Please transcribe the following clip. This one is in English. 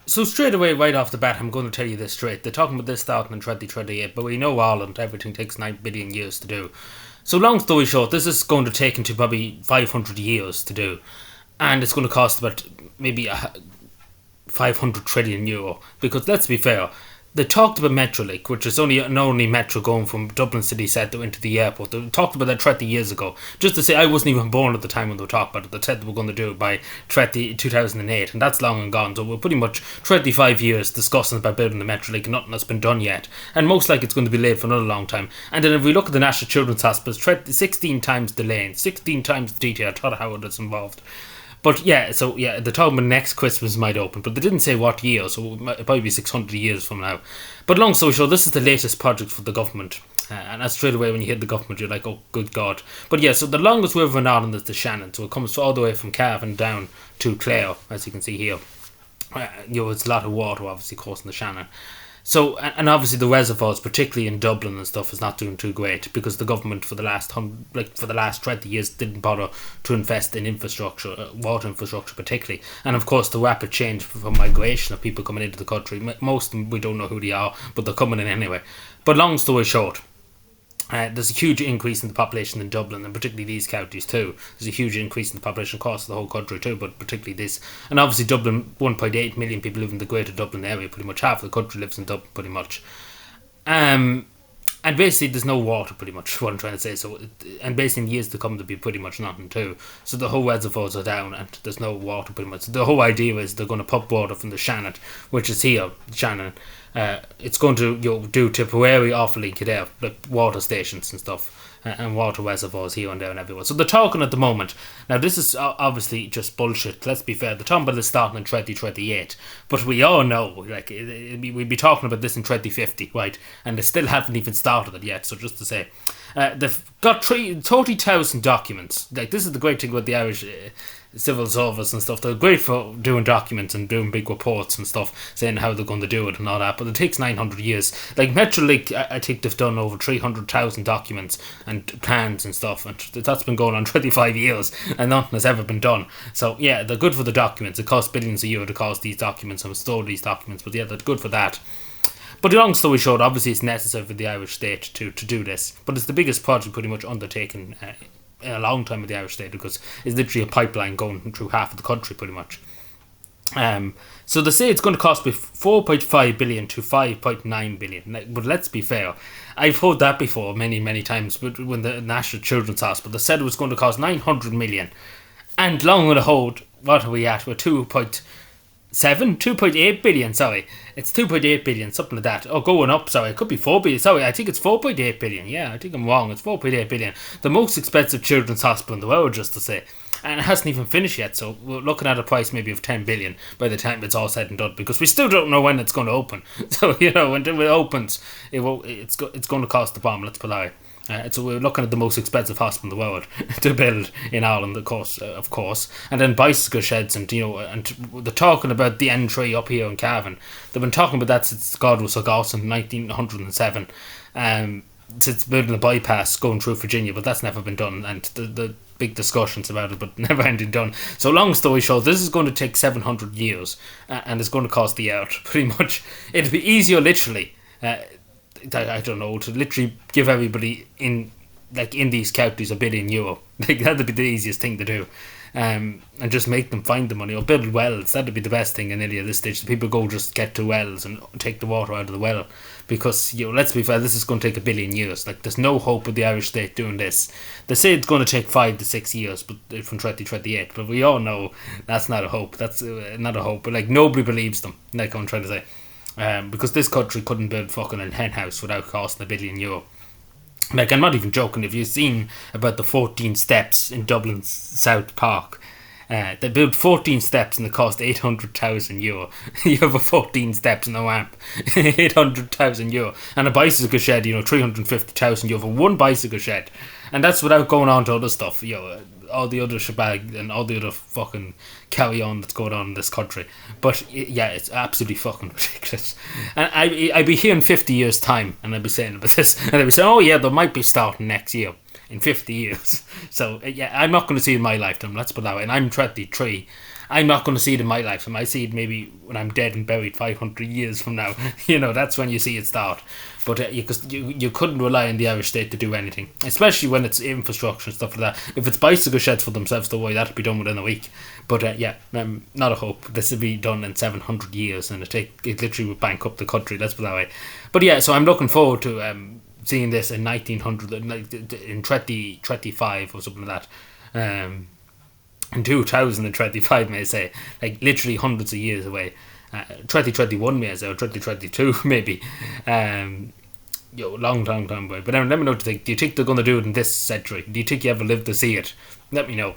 So straight away, right off the bat, I'm going to tell you this straight. They're talking about this starting in 2028, but we know Ireland, everything takes 9 billion years to do. So long story short, this is going to take into probably 500 years to do. And it's going to cost about maybe 500 trillion euro. Because let's be fair, they talked about Metrolink, which is only an only metro going from Dublin city centre into the airport. They talked about that 30 years ago. Just to say, I wasn't even born at the time when they were talking about it. They said they were going to do it by 2008, and that's long and gone. So we're pretty much 25 years discussing about building the Metrolink, and nothing has been done yet. And most likely it's going to be delayed for another long time. And then if we look at the National Children's Hospital, 16 times delayed, 16 times the detail. I thought how it is involved. But yeah, so yeah, the talking about next Christmas might open, but they didn't say what year, so it might probably be 600 years from now. But long story short, this is the latest project for the government. And that's straight away when you hit the government, you're like, oh, good God. But yeah, so the longest river in Ireland is the Shannon, so it comes all the way from Cavan down to Clare, as you can see here. It's a lot of water, obviously, coursing the Shannon. So, and obviously the reservoirs, particularly in Dublin and stuff, is not doing too great because the government for the last 20 years didn't bother to invest in infrastructure, water infrastructure particularly, and of course the rapid change from migration of people coming into the country. Most of them we don't know who they are, but they're coming in anyway. But long story short, there's a huge increase in the population in Dublin, and particularly these counties too. There's a huge increase in the population across the whole country too, but particularly this. And obviously Dublin, 1.8 million people live in the greater Dublin area, pretty much half of the country lives in Dublin pretty much. And basically there's no water pretty much, what I'm trying to say. So, and basically in years to come there'll be pretty much nothing too. So the whole reservoirs are down and there's no water pretty much. The whole idea is they're going to pump water from the Shannon, which is here, Shannon. It's going to do Tipperary, Offaly, Kildare, like water stations and stuff, and water reservoirs here and there and everywhere. So they're talking at the moment. Now this is obviously just bullshit. Let's be fair. The talking about this starting in 2028, but we all know like we'd be talking about this in 2050, right? And they still haven't even started it yet. So just to say, they've got 30,000 documents. Like this is the great thing about the Irish. Civil service and stuff. They're great for doing documents and doing big reports and stuff, saying how they're going to do it and all that, but it takes 900 years. Like Metrolink, I think they've done over 300,000 documents and plans and stuff, and that's been going on 25 years and nothing has ever been done. So yeah, they're good for the documents. It costs billions a year to cost these documents and store these documents, but yeah, they're good for that. But long story short, obviously it's necessary for the Irish state to do this, but it's the biggest project pretty much undertaken in a long time with the Irish state because it's literally a pipeline going through half of the country pretty much. So they say it's going to cost 4.5 billion to 5.9 billion. But let's be fair, I've heard that before many times. But when the National Children's Hospital, they said it was going to cost 900 million, and long and hold, what are we at? We're 2.8 billion, sorry. It's 2.8 billion, something like that. Oh, going up, sorry. It could be 4 billion. Sorry, I think it's 4.8 billion. Yeah, I think I'm wrong. It's 4.8 billion. The most expensive children's hospital in the world, just to say. And it hasn't even finished yet, so we're looking at a price maybe of 10 billion by the time it's all said and done, because we still don't know when it's going to open. So, when it opens, it's going to cost the bomb, let's put it that way. So we're looking at the most expensive hospital in the world to build in Ireland, of course, and then bicycle sheds, and and they're talking about the N3 up here in Cavan. They've been talking about that since God was August in 1907, since building a bypass going through Virginia, but that's never been done, and the big discussions about it, but never ending done. So long story short, this is going to take 700 years, and it's going to cost the earth pretty much. It'll be easier, literally. I don't know, to literally give everybody in these counties €1 billion. Like that'd be the easiest thing to do, and just make them find the money or build wells. That'd be the best thing in Italy at this stage. The people go just get to wells and take the water out of the well, because let's be fair, this is going to take 1 billion years. Like there's no hope of the Irish state doing this. They say it's going to take 5 to 6 years, but from 2028. But we all know that's not a hope. That's not a hope. But like nobody believes them. Like I'm trying to say. Because this country couldn't build fucking a hen house without costing €1 billion. Like, I'm not even joking. If you've seen about the 14 steps in Dublin's South Park, they built 14 steps and it cost €800,000. You have a 14 steps and a ramp, €800,000. And a bicycle shed, €350,000 for one bicycle shed. And that's without going on to other stuff, all the other shebang and all the other fucking carry on that's going on in this country. But yeah, it's absolutely fucking ridiculous. And I'd be here in 50 years time and I'd be saying about this, and I'd be saying, oh yeah, they might be starting next year in 50 years. So yeah, I'm not going to see it in my lifetime, let's put it that way. And I'm 23, I'm not going to see it in my life. I might see it maybe when I'm dead and buried 500 years from now. That's when you see it start. But you couldn't rely on the Irish state to do anything, especially when it's infrastructure and stuff like that. If it's bicycle sheds for themselves, don't worry, that'll be done within a week. But not a hope. This will be done in 700 years, and it literally would bank up the country. Let's put it that way. But yeah, so I'm looking forward to seeing this in 1900, in 2025 or something like that. In 2025, may I say, like literally hundreds of years away. 2021, may I say, or 2022, maybe. Long time away. But let me know what you think. Do you think they're going to do it in this century? Do you think you ever live to see it? Let me know.